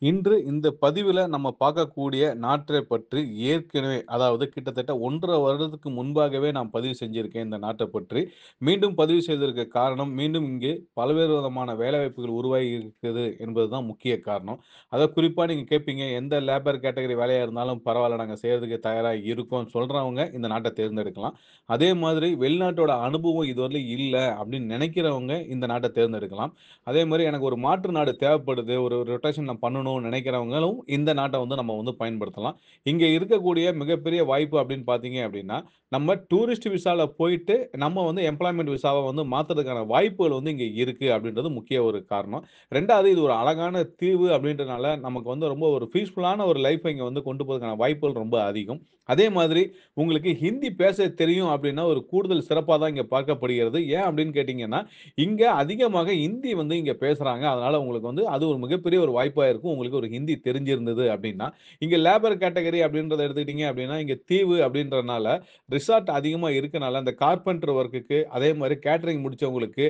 இன்று இந்த பதிவில நம்ம பார்க்கக்கூடிய நாட்டை பற்றி ஏற்கனவே அதாவது கிட்டத்தட்ட 1 1/2 வருடத்துக்கு முன்பாகவே நான் பதிவு செஞ்சிருக்கேன் இந்த நாட்ட பற்றி. மீண்டும் பதிவு செய்ததற்கு காரணம், மீண்டும் இங்கே பல்வேறு விதமான வேலைவாய்ப்புகள் உருவாகி இருக்குது என்பது தான் முக்கிய காரணம். அதாவது குறிப்பா நீங்க கேட்பீங்க, எந்த லேபர் கேட்டகரி வேலையா இருந்தாலும் பரவால்ல நாங்க செய்றதுக்கு தயாரா இருக்கோம்னு சொல்றவங்க இந்த நாட்ட தேர்ந்தெடுக்கலாம். அதே மாதிரி வெளிநாட்டோட அனுபவம் இதுவரையிலும் இல்ல அப்படின்னு நினைக்கிறவங்க இந்த நாட்ட தேர்ந்தெடுக்கலாம். அதே மாரி எனக்கு ஒரு மாற்று நாடு தேவைப்படுது. ஒரு ரொட்டேஷன் நான் பண்ணணும்னு நினைக்கிறவங்களும் இந்த நாட்ட வந்து நம்ம வந்து பயன்படுத்தலாம். இங்க இருக்கக்கூடிய மிகப்பெரிய வாய்ப்பு அப்படின்னு பார்த்தீங்க அப்படின்னா, நம்ம டூரிஸ்ட் விசால போயிட்டு நம்ம வந்து எம்ப்ளாய்மென்ட் விசாவ வந்து மாத்துறதுக்கான வாய்ப்புகள் வந்து இங்க இருக்கு அப்படின்றது முக்கிய ஒரு காரணம். 2வது இது ஒரு அழகான தீவு அப்படின்றனால நமக்கு வந்து ரொம்ப ஒரு பீஸ்ஃபுல்லான ஒரு லைஃப்ப இங்க வந்து கொண்டு போறதுக்கான வாய்ப்புகள் ரொம்ப அதிகம். அதே மாதிரி உங்களுக்கு ஹிந்தி பேச தெரியும் அப்படின்னா ஒரு கூடுதல் சிறப்பா தான் இங்க பார்க்கப்படுகிறது. ஏன் அப்படின்னு கேட்டீங்கன்னா, இங்க அதிகமாக ஹிந்தி வந்து இங்க பேசுறாங்க. அதனால உங்களுக்கு வந்து அது ஒரு மிகப்பெரிய ஒரு வாய்ப்பா இருக்கும். உங்களுக்கு ஒரு ஹிந்தி தெரிஞ்சிருந்தது அப்டின்னா. இங்க லேபர் கேட்டகரி அப்டின்றத எடுத்துக்கிட்டீங்க அப்டின்னா, இங்க தீவு அப்டின்றனால ரிசார்ட் அதிகமா இருக்கனால, அந்த கார்பென்டர் வொர்க்குக்கு அதே மாரி கேட்டரிங் முடிச்சவங்களுக்கு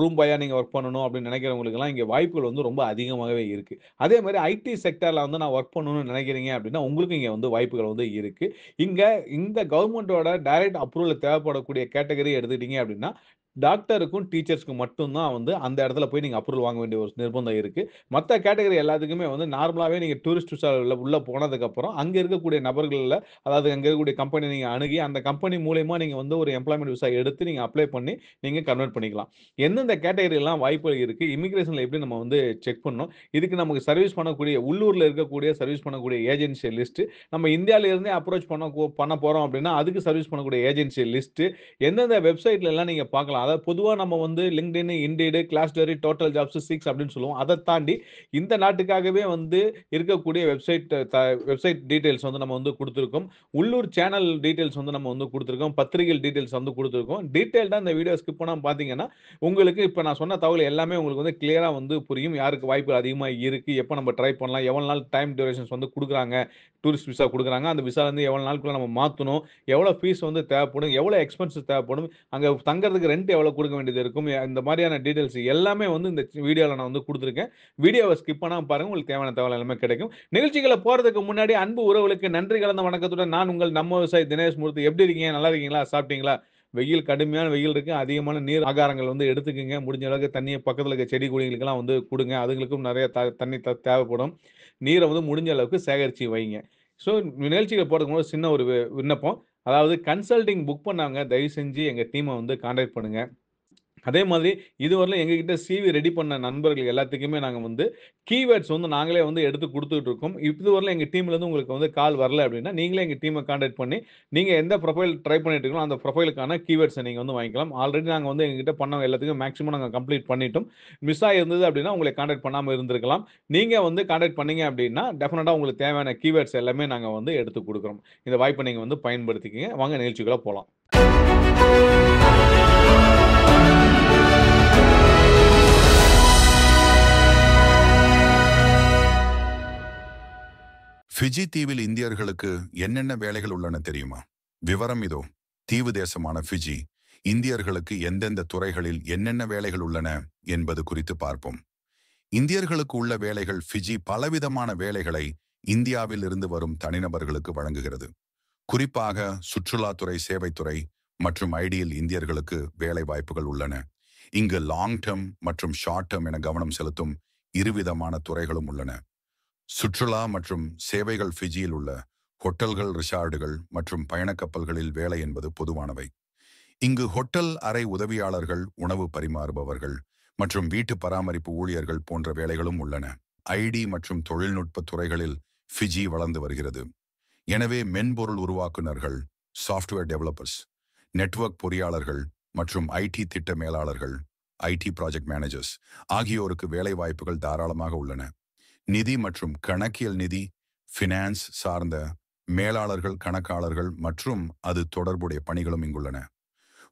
ரூம் பாயா நீங்க வொர்க் பண்ணணும் அப்டின்னு நெனைக்கிறவங்களுக்கெல்லாம் இங்க வாய்ப்புகள் வந்து ரொம்ப அதிகமாகவே இருக்கு. அதே மாரி ஐடி செக்டார்ல வந்து நான் வொர்க் பண்ணணும்னு நெனைக்கிறீங்க அப்டின்னா, உங்களுக்கும் இங்க வந்து வாய்ப்புகள் வந்து இருக்கு. இங்க இந்த கவர்ன்மென்ட்டோட டைரக்ட் அப்ரூவல் தேவைப்படக்கூடிய கேட்டகரி எடுத்துக்கிட்டீங்க அப்டின்னா, டாக்டருக்கும், டீச்சர்ஸ்க்கும் மட்டும் தான் வந்து அந்த இடத்துல போய் நீங்க அப்ரூவல் வாங்க வேண்டிய ஒரு நிர்பந்தம் இருக்கு. மத்த கேட்டகரி எல்லாத்துக்குமே வந்து நார்மலாவே நீங்க டூரிஸ்ட் விசால உள்ள போனதுக்கப்புறம், அங்க இருக்கக்கூடிய நபர்கள்ல அதாவது அங்க இருக்கக்கூடிய கம்பெனி நீங்க அணுகி, அந்த கம்பெனி மூலியமா நீங்க வந்து ஒரு எம்ப்ளாய்மென்ட் விசா எடுத்து நீங்க அப்ளை பண்ணி, நீங்க கன்வெர்ட் பண்ணிக்கலாம். எந்தெந்த கேட்டகரிலாம் வாய்ப்புகள் இருக்கு? இமிகிரேஷன்ல எப்படி நம்ம வந்து செக் பண்ணணும்? இதுக்கு நமக்கு சர்வீஸ் பண்ணக்கூடிய உள்ளூர்ல இருக்கக்கூடிய சர்வீஸ் பண்ணக்கூடிய ஏஜென்சி லிஸ்ட், நம்ம இந்தியால இருந்தே அப்ரோச் பண்ண போறோம் அப்படின்னா, அதுக்கு சர்வீஸ் பண்ணக்கூடிய ஏஜென்சி லிஸ்ட், எந்தெந்த வெப்சைட்லலாம் நீங்க பார்க்கலாம். அதாவது பொதுவா நம்ம வந்து LinkedIn, Indeed, Glassdoor, Total Jobs, Seeks அப்படின்னு சொல்லுவோம். அத தாண்டி இந்த நாட்டுக்காகவே வந்து இருக்கக்கூடிய வெப்சைட் டீட்டெயில்ஸ் வந்து நம்ம வந்து குடுத்திருக்கோம். உள்ளூர் சேனல் டீட்டெயில்ஸ் வந்து நம்ம வந்து குடுத்திருக்கோம். பத்திரிகைகள் டீட்டெயில்ஸ் வந்து குடுத்திருக்கோம். டீட்டெயில்டா இந்த வீடியோ ஸ்கிப் பண்ணாம பார்த்தீங்கன்னா, உங்களுக்கு இப்ப நான் சொன்ன தகவல் எல்லாமே உங்களுக்கு வந்து கிளியரா வந்து புரியும். யாருக்கு வாய்ப்பு அதிகமா இருக்கு, எப்ப நம்ம ட்ரை பண்ணலாம், எவ்வளவு நாள் டைம் டியூரேஷன்ஸ் வந்து குடுக்குறாங்க, டூரிஸ்ட் விசா குடுக்குறாங்க. அந்த விசால இருந்து எவ்வளவு நாளுக்குள்ள நம்ம மாத்தணும், எவ்வளவு ஃபீஸ் வந்து தேவைப்படும், எவ்வளவு எக்ஸ்பென்ஸ் தேவைப்படும், அங்க தங்கறதுக்கு ரெண்ட் எவ்வளவு குடுக்க வேண்டியது இருக்கும், இந்த மாரியான டீட்டெயில்ஸ் எல்லாமே வந்து இந்த வீடியோல நான் வந்து குடுத்திருக்கேன். வீடியோவ ஸ்கிப் பண்ணாம பாருங்க. உங்களுக்கு தேவையான தகவல் எல்லாமே கிடைக்கும். நிகழ்ச்சிக்குள்ள போறதுக்கு முன்னாடி அன்பு உறவுகளுக்கு நன்றி கலந்த வணக்கத்துடன் நான் உங்கள் நம்ம விவசாயி தினேஷ் மூர்த்தி. எப்படி இருக்கீங்க? நல்லா இருக்கீங்களா? சாப்பிட்டீங்களா? வெயில் கடுமையான வெயில் இருக்கு. அதிகமான நீர் ஆகாரங்கள் வந்து எடுத்துக்கங்க. முடிஞ்ச அளவுக்கு தண்ணிய பக்கத்துல இருக்க செடி கொடிகளுக்கெல்லாம் வந்து குடுங்க. அதுங்களுக்கும் நெறைய தண்ணி தேவைப்படும். நீர வந்து முடிஞ்ச அளவுக்கு சேகரிச்சு வைங்க. ஸோ நிகழ்ச்சிக்குள்ள போறதுக்கு முன்னாடி சின்ன ஒரு விண்ணப்பம். அதாவது கன்சல்டிங் புக் பண்ணவங்க தயவு செஞ்சு எங்க டீம வந்து கான்டாக்ட் பண்ணுங்க. அதே மாதிரி இதுவரையிலும் எங்ககிட்ட சிவி ரெடி பண்ண நண்பர்கள் எல்லாத்துக்குமே நாங்க வந்து கீவேர்ட்ஸ் வந்து நாங்களே வந்து எடுத்து குடுத்துட்டு இருக்கோம். இதுவரையிலும் எங்க டீம்ல இருந்து உங்களுக்கு வந்து கால் வரல அப்படின்னா, நீங்களே எங்க டீம கான்டாக்ட் பண்ணி, நீங்க எந்த ப்ரொஃபைல் ட்ரை பண்ணிட்டு இருக்கீங்களோ, அந்த ப்ரொஃபைலுக்கான கீவேர்ட்ஸ நீங்க வந்து வாங்கிக்கலாம். ஆல்ரெடி நாங்க வந்து எங்ககிட்ட பண்ணவங்க எல்லாத்துக்கும் மேக்ஸிமம் நாங்க கம்ப்ளீட் பண்ணிட்டோம். மிஸ் ஆயிருந்தது அப்படின்னா, உங்களை கான்டாக்ட் பண்ணாம இருந்திருக்கலாம். நீங்க வந்து கான்டாக்ட் பண்ணீங்க அப்படின்னா, டெஃபினட்டா உங்களுக்கு தேவையான கீவேர்ட்ஸ் எல்லாமே நாங்க வந்து எடுத்து குடுக்குறோம். இந்த வாய்ப்ப நீங்க வந்து பயன்படுத்திக்கங்க. வாங்க நிகழ்ச்சிக்குள்ள போலாம். ஃபிஜி தீவில் இந்தியர்களுக்கு என்னென்ன வேலைகள் உள்ளன தெரியுமா? விவரம் இதோ. தீவு தேசமான ஃபிஜி இந்தியர்களுக்கு எந்தெந்த துறைகளில் என்னென்ன வேலைகள் உள்ளன என்பது குறித்து பார்ப்போம். இந்தியர்களுக்கு உள்ள வேலைகள். ஃபிஜி பலவிதமான வேலைகளை இந்தியாவில் இருந்து வரும் தனிநபர்களுக்கு வழங்குகிறது. குறிப்பாக சுற்றுலாத்துறை, சேவைத்துறை மற்றும் ஐடியில் இந்தியர்களுக்கு வேலை வாய்ப்புகள் உள்ளன. இங்கு லாங் டேர்ம் மற்றும் ஷார்ட் டேர்ம் என கவனம் செலுத்தும் இருவிதமான துறைகளும் உள்ளன. சுற்றுலா மற்றும் சேவைகள். ஃபிஜியில் உள்ள ஹோட்டல்கள், ரிசார்டுகள் மற்றும் பயணக்கப்பல்களில் வேலை என்பது பொதுவானவை. இங்கு ஹோட்டல் அறை உதவியாளர்கள், உணவு பரிமாறுபவர்கள் மற்றும் வீட்டு பராமரிப்பு ஊழியர்கள் போன்ற வேலைகளும் உள்ளன. ஐடி மற்றும் தொழில்நுட்ப துறைகளில் ஃபிஜி வளர்ந்து வருகிறது. எனவே மென்பொருள் உருவாக்குநர்கள், சாஃப்ட்வேர் டெவலப்பர்ஸ், நெட்வொர்க் பொறியாளர்கள் மற்றும் ஐடி திட்ட மேலாளர்கள், ஐடி ப்ராஜெக்ட் மேனேஜர்ஸ் ஆகியோருக்கு வேலை வாய்ப்புகள் தாராளமாக உள்ளன. நிதி மற்றும் கணக்கியல், நிதி ஃபினான்ஸ் சார்ந்த மேலாளர்கள், கணக்காளர்கள் மற்றும் அது தொடர்புடைய பணிகளும் இங்குள்ளன.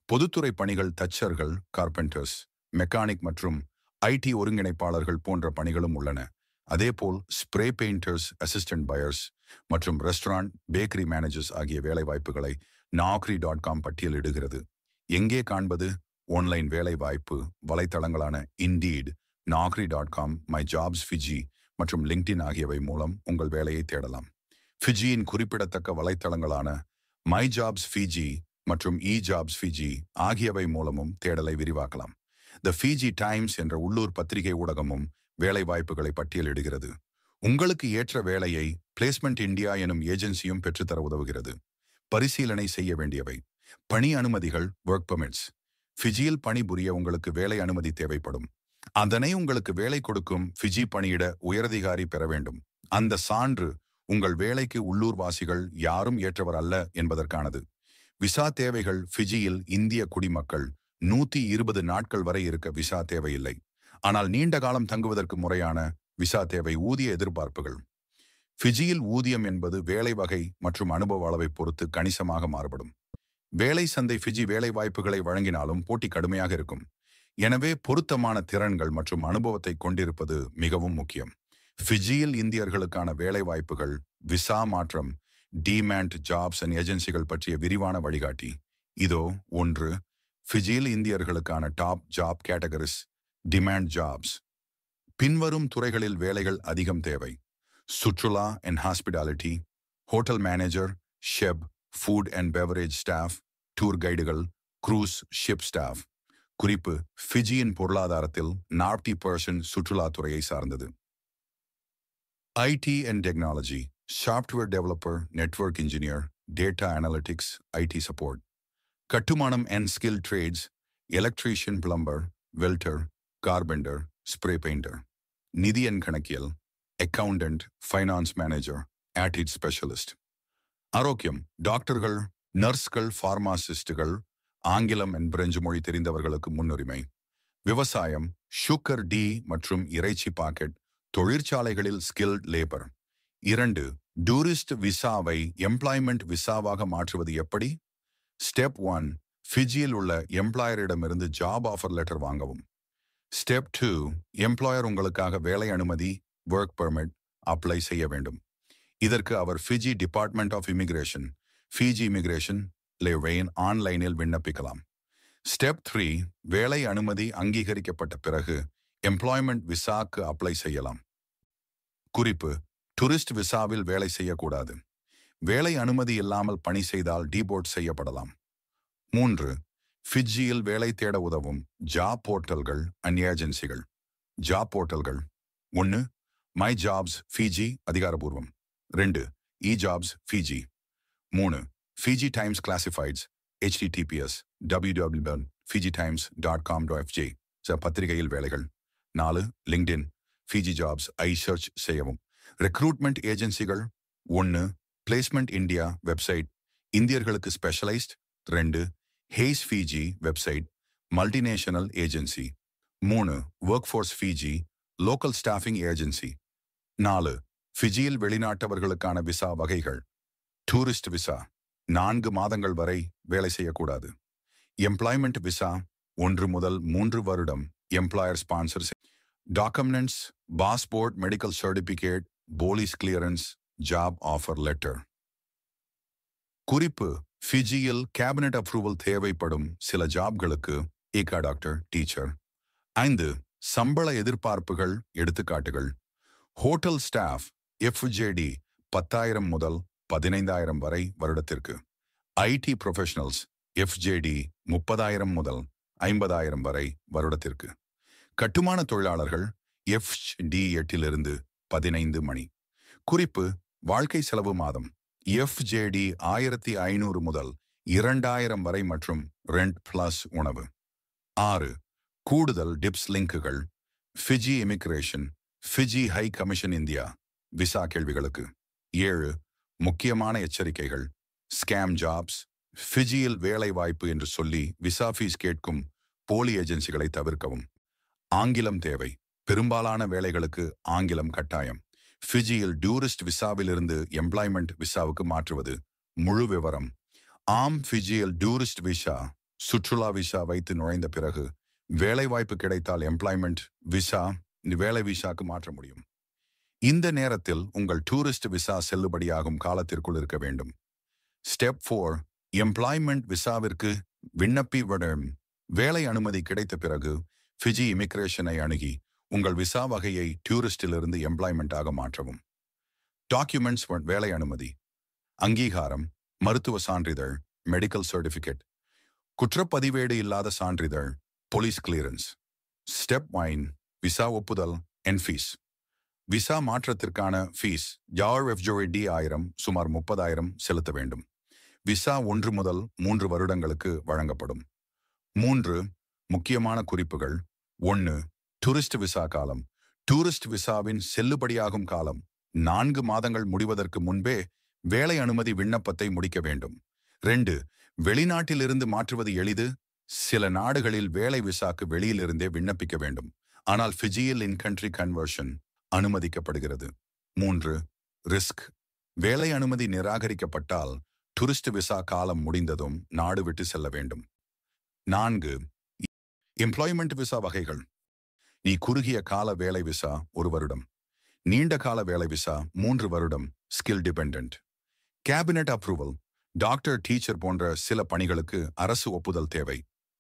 பொதுத்துறை பணிகள், தச்சர்கள், கார்பெண்டர்ஸ், மெக்கானிக் மற்றும் ஐடி ஒருங்கிணைப்பாளர்கள் போன்ற பணிகளும் உள்ளன. அதேபோல் ஸ்ப்ரே பெயிண்டர்ஸ், அசிஸ்டன்ட் பயர்ஸ் மற்றும் ரெஸ்டாரண்ட், பேக்கரி மேனேஜர்ஸ் ஆகிய வேலை வாய்ப்புகளை naukri.com பட்டியலிடுகிறது. எங்கே காண்பது? ஆன்லைன் வேலை வாய்ப்பு வலைத்தளங்களான Indeed, naukri.com, my jobs Fiji மற்றும் லிங்க்டின் ஆகியவை மூலம் உங்கள் வேலையை தேடலாம். ஃபிஜியின் குறிப்பிடத்தக்க வலைத்தளங்களான மை ஜாப்ஸ் ஃபிஜி மற்றும் இ ஜாப்ஸ் ஃபிஜி ஆகியவை மூலமும் தேடலை விரிவாக்கலாம். த ஃபிஜி டைம்ஸ் என்ற உள்ளூர் பத்திரிகை ஊடகமும் வேலை வாய்ப்புகளை பட்டியலிடுகிறது. உங்களுக்கு ஏற்ற வேலையை பிளேஸ்மெண்ட் இந்தியா எனும் ஏஜென்சியும் பெற்றுத்தர உதவுகிறது. பரிசீலனை செய்ய வேண்டியவை: பணி அனுமதிகள், ஒர்க் பெர்மிட்ஸ். ஃபிஜியில் பணிபுரிய உங்களுக்கு வேலை அனுமதி தேவைப்படும். அதனை உங்களுக்கு வேலை கொடுக்கும் ஃபிஜி பணியிட உயரதிகாரி பெற வேண்டும். அந்த சான்று உங்கள் வேலைக்கு உள்ளூர்வாசிகள் யாரும் ஏற்றவர் அல்ல என்பதற்கானது. விசா தேவைகள்: ஃபிஜியில் இந்திய குடிமக்கள் 120 நாட்கள் வரை இருக்க விசா தேவையில்லை. ஆனால் நீண்ட காலம் தங்குவதற்கு முறையான விசா தேவை. ஊதிய எதிர்பார்ப்புகள்: ஃபிஜியில் ஊதியம் என்பது வேலை வகை மற்றும் அனுபவ அளவை பொறுத்து கணிசமாக மாறுபடும். வேலை சந்தை ஃபிஜி வேலை வாய்ப்புகளை வழங்கினாலும் போட்டி கடுமையாக இருக்கும். எனவே பொருத்தமான திறன்கள் மற்றும் அனுபவத்தை கொண்டிருப்பது மிகவும் முக்கியம். ஃபிஜியில் இந்தியர்களுக்கான வேலை வாய்ப்புகள், விசா மாற்றம், டிமாண்ட் ஜாப்ஸ் அண்ட் ஏஜென்சிகள் பற்றிய விரிவான வழிகாட்டி. இதோ 1. ஃபிஜியில் இந்தியர்களுக்கான top job categories. Demand jobs. பின்வரும் துறைகளில் வேலைகள் அதிகம் தேவை: சுற்றுலா and hospitality, hotel manager, chef, food and beverage staff, tour கைடுகள், க்ரூஸ் ஷிப் ஸ்டாஃப். குறிப்பு: ஃபிஜியின் பொருளாதாரத்தில் 40% சுற்றுலாத்துறையை சார்ந்தது. IT and technology, software developer, network engineer, data analytics, IT support. கட்டுமானம் and skill trades, electrician, plumber, welder, carpenter, spray painter. நிதி and கணக்கியல், accountant, finance manager, audit specialist. ஆரோக்கியம்: டாக்டர்கள், நர்ஸ்கள், ஃபார்மாசிஸ்டுகள், ஆங்கிலம் அண்ட் பிரெஞ்சு மொழி தெரிந்தவர்களுக்கு முன்னுரிமை. விவசாயம், சுகர் டீ மற்றும் இறைச்சி பாக்கெட், தொழிற்சாலைகளில் ஸ்கில்ட் லேபர். 2. டூரிஸ்ட் விசாவை எம்ப்ளாய்மெண்ட் விசாவாக மாற்றுவது எப்படி? ஸ்டெப் 1. ஃபிஜியில் உள்ள எம்ப்ளாயரிடமிருந்து ஜாப் ஆஃபர் லெட்டர் வாங்கவும். ஸ்டெப் 2. எம்ப்ளாயர் உங்களுக்காக வேலை அனுமதி, ஒர்க் பெர்மிட் அப்ளை செய்ய வேண்டும். இதற்கு அவர் Fiji department of immigration, Fiji immigration லேவேன் ஆன்லைனில் விண்ணப்பிக்கலாம். ஸ்டெப் 3. வேலை அனுமதி அங்கீகரிக்கப்பட்ட பிறகு எம்ப்ளாய்மெண்ட் விசாக்கு அப்ளை செய்யலாம். குறிப்பு: டூரிஸ்ட் விசாவில் வேலை செய்யக்கூடாது. வேலை அனுமதி இல்லாமல் பணி செய்தால் டீபோர்ட் செய்யப்படலாம். 3. ஃபிஜியில் வேலை தேட உதவும் ஜாப் போர்ட்டல்கள் அண்ட் ஏஜென்சிகள். ஜாப் போர்ட்டல்கள்: 1. மை ஜாப்ஸ் ஃபிஜி அதிகாரபூர்வம். 2. E jobs Fiji. 3. Fiji Times classifieds, https www.fijitimes.com.fj பத்திரிகையில் வேலைகள். 4. லிங்க்டின், ஃபிஜி ஜாப்ஸ் ஐ சர்ச் செய்யவும். ரெக்ரூட்மெண்ட் ஏஜென்சிகள்: 1. பிளேஸ்மெண்ட் இந்தியா வெப்சைட், இந்தியர்களுக்கு specialised. 2. Hays Fiji website, multinational agency. 3. Work force Fiji, local staffing agency. 4. ஃபிஜியில் வெளிநாட்டவர்களுக்கான visa வகைகள். டூரிஸ்ட் விசா 4 மாதங்கள் வரை வேலை செய்யக்கூடாது. எம்ப்ளாய்மெண்ட் விசா 1 முதல் 3 வருடம் employer sponsor. Documents: passport, medical certificate, police clearance, job offer letter. குறிப்பு: ஃபிஜியில் கேபினட் அப்ரூவல் தேவைப்படும் சில ஜாப்களுக்கு ஏகா டாக்டர், டீச்சர். 5. சம்பள எதிர்பார்ப்புகள், எடுத்துக்காட்டுகள்: ஹோட்டல் ஸ்டாஃப் எஃப்ஜேடி 10,000 முதல் 15,000 வரை வருடத்திற்கு. ஐடி ப்ரொஃபஷனல்ஸ் எஃப்ஜேடி 30,000 முதல் 50,000 வரை வருடத்திற்கு. கட்டுமான தொழிலாளர்கள் எஃப்டி 8 15 மணி. குறிப்பு: வாழ்க்கை செலவு மாதம் எஃப்ஜேடி 1,500 முதல் 2,000 வரை மற்றும் ரெண்ட் பிளஸ் உணவு. 6. கூடுதல் டிப்ஸ் லிங்குகள்: Fiji immigration, Fiji high commission India visa கேள்விகளுக்கு. 7. முக்கியமான எச்சரிக்கைகள்: ஸ்கேம் ஜாப்ஸ், ஃபிஜியில் வேலை வாய்ப்பு என்று சொல்லி விசா ஃபீஸ் கேட்கும் போலி ஏஜென்சிகளை தவிர்க்கவும். ஆங்கிலம் தேவை: பெரும்பாலான வேலைகளுக்கு ஆங்கிலம் கட்டாயம். ஃபிஜியில் டூரிஸ்ட் விசாவிலிருந்து எம்ப்ளாய்மெண்ட் விசாவுக்கு மாற்றுவது. முழு விவரம்: ஃபிஜியில் டூரிஸ்ட் விசா, சுற்றுலா விசா வைத்து நுழைந்த பிறகு வேலைவாய்ப்பு கிடைத்தால் எம்ப்ளாய்மெண்ட் விசா வேலை விசாக்கு மாற்ற முடியும். இந்த நேரத்தில் உங்கள் டூரிஸ்ட் விசா செல்லுபடியாகும் காலத்திற்குள் இருக்க வேண்டும். ஸ்டெப் 4. எம்ப்ளாய்மெண்ட் விசாவிற்கு விண்ணப்பி வேலை அனுமதி கிடைத்த பிறகு ஃபிஜி இமிகிரேஷனை அணுகி உங்கள் விசா வகையை டூரிஸ்டிலிருந்து எம்ப்ளாய்மெண்ட்டாக மாற்றவும். டாக்குமெண்ட்ஸ் வேலை அனுமதி, அங்கீகாரம், மருத்துவ சான்றிதழ், மெடிக்கல் சர்டிஃபிகேட், குற்றப்பதிவேடு இல்லாத சான்றிதழ், போலீஸ் கிளியரன்ஸ். ஸ்டெப் 9 விசா ஒப்புதல் அண்ட் ஃபீஸ். விசா மாற்றத்திற்கான ஃபீஸ் JRFJD 1000 சுமார் 30,000 செலுத்த வேண்டும். விசா 1 முதல் 3 வருடங்களுக்கு வழங்கப்படும். 3 முக்கியமான குறிப்புகள். 1 டூரிஸ்ட் விசா காலம். டூரிஸ்ட் விசாவின் செல்லுபடியாகும் காலம் 4 மாதங்கள் முடிவதற்கு முன்பே வேலை அனுமதி விண்ணப்பத்தை முடிக்க வேண்டும். 2 வெளிநாட்டிலிருந்து மாற்றுவது எளிது. சில நாடுகளில் வேலை விசாக்கு வெளியிலிருந்தே விண்ணப்பிக்க வேண்டும். ஆனால் ஃபிஜியில் இன்-கண்ட்ரி கன்வர்ஷன் அனுமதிக்கப்படுகிறது. 3 ரிஸ்க். வேலை அனுமதி நிராகரிக்கப்பட்டால் டூரிஸ்ட் விசா காலம் முடிந்ததும் நாடு விட்டு செல்ல வேண்டும். 4 எம்ப்ளாய்மெண்ட் விசா வகைகள். நீ குறுகிய கால வேலை விசா 1 வருடம், நீண்ட கால வேலை விசா 3 வருடம், skill dependent. Cabinet approval. Doctor, teacher போன்ற சில பணிகளுக்கு அரசு ஒப்புதல் தேவை.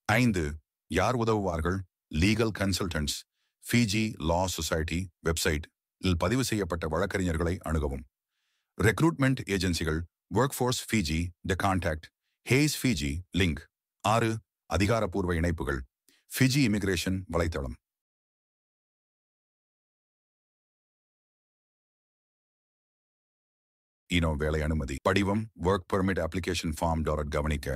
5 யார் உதவுவார்கள்? Legal consultants. Fiji law society website இல் பதிவு செய்யப்பட்ட வழக்கறிஞர்களை அணுகவும். ரெக்ரூட்மெண்ட் ஏஜென்சிகள். Work force Fiji the contact, Hays Fiji link. 6 அதிகாரப்பூர்வ இணைப்புகள். ஃபிஜி இமிகிரேஷன் வலைத்தளம். வேலை அனுமதி படிவம் ஒர்க் பெர்மிட் அப்ளிகேஷன் ஃபார்ம் கவனிக்க.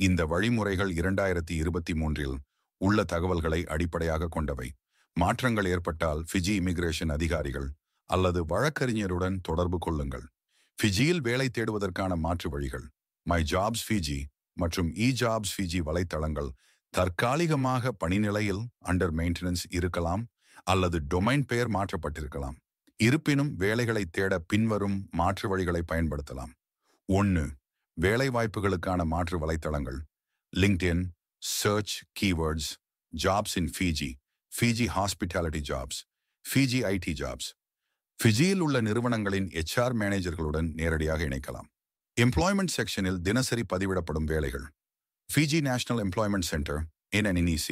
இந்த வழிமுறைகள் 2023 உள்ள தகவல்களை அடிப்படையாக கொண்டவை. மாற்றங்கள் ஏற்பட்டால் ஃபிஜி இமிகிரேஷன் அதிகாரிகள் அல்லது வழக்கறிஞருடன் தொடர்பு கொள்ளுங்கள். ஃபிஜியில் வேலை தேடுவதற்கான மாற்று வழிகள். மை ஜாப்ஸ் ஃபிஜி மற்றும் ஜாப்ஸ் ஃபிஜி வலைத்தளங்கள் தற்காலிகமாக பணிநிலையில் அண்டர் மெயின்டெனன்ஸ் இருக்கலாம் அல்லது டொமைன் பெயர் மாற்றப்பட்டிருக்கலாம். இருப்பினும் வேலைகளை தேட பின்வரும் மாற்று வழிகளை பயன்படுத்தலாம். 1 வேலை வாய்ப்புகளுக்கான மாற்று வலைத்தளங்கள். LinkedIn, search keywords, jobs in Fiji, Fiji hospitality jobs, Fiji IT jobs. ஃபிஜியில் உள்ள நிறுவனங்களின் HR மேனேஜர்களுடன் நேரடியாக இணைக்கலாம். எம்ப்ளாய்மெண்ட் செக்ஷனில் தினசரி பதிவிடப்படும் வேலைகள். Fiji national employment centre NNEC,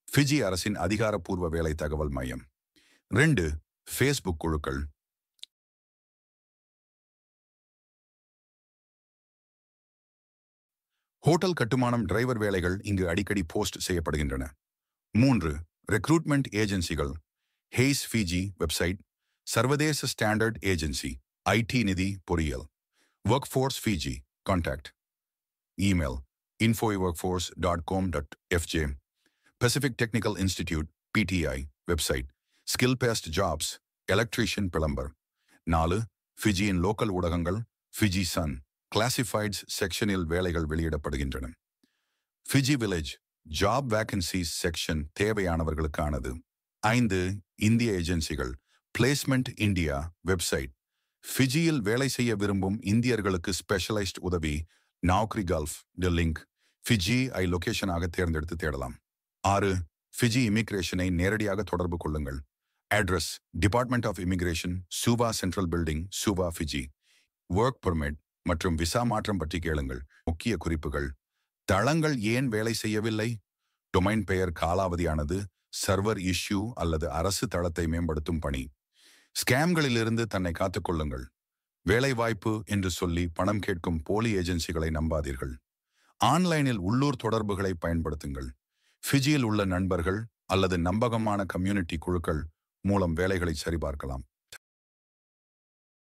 Fiji அரசின் அதிகாரப்பூர்வ வேலை தகவல் மையம். 2 ஃபேஸ்புக் குழுக்கள். ஹோட்டல் கட்டுமானம், டிரைவர் வேலைகள் இங்கு அடிக்கடி போஸ்ட் செய்யப்படுகின்றன. 3 ரெக்ரூட்மெண்ட் ஏஜென்சிகள். ஹேஸ் ஃபிஜி வெப்சைட், சர்வதேச ஸ்டாண்டர்ட் ஏஜென்சி, IT நிதி பொறியியல். Work force Fiji contact. Email infoworkforce.com.fj. Pacific Technical Institute PTI வெப்சைட். Skill best jobs, electrician plumber. 4 ஃபிஜியின் லோக்கல் ஊடகங்கள். ஃபிஜி சன் கிளாசிஃபைட்ஸ் செக்ஷனில் வேலைகள் வெளியிடப்படுகின்றன. Fiji Village job vacancies section தேவையானவர்களுக்கானது. 5 இந்திய ஏஜென்சிகள். Placement India website. ஃபிஜியில் வேலை செய்ய விரும்பும் இந்தியர்களுக்கு ஸ்பெஷலைஸ்ட் உதவி. Naukri Gulf the link. Fiji லொகேஷனாக தேர்ந்தெடுத்து தேடலாம். 6 ஃபிஜி இமிகிரேஷனை நேரடியாக தொடர்பு கொள்ளுங்கள். Address department of immigration, Suva central building, Suva Fiji. Work permit மற்றும் விசா மாற்றம் பற்றி கேளுங்கள். முக்கிய குறிப்புகள். தளங்கள் ஏன் வேலை செய்யவில்லை? டொமைன் பெயர் காலாவதியானது, சர்வர் இஷ்யூ அல்லது அரசு தளத்தை மேம்படுத்தும் பணி. ஸ்கேம்களிலிருந்து தன்னை காத்துக்கொள்ளுங்கள். வேலைவாய்ப்பு என்று சொல்லி பணம் கேட்கும் போலி ஏஜென்சிகளை நம்பாதீர்கள். ஆன்லைனில் உள்ளூர் தொடர்புகளை பயன்படுத்துங்கள். ஃபிஜியில் உள்ள நண்பர்கள் அல்லது நம்பகமான கம்யூனிட்டி குழுக்கள் மூலம் வேலைகளை சரிபார்க்கலாம்.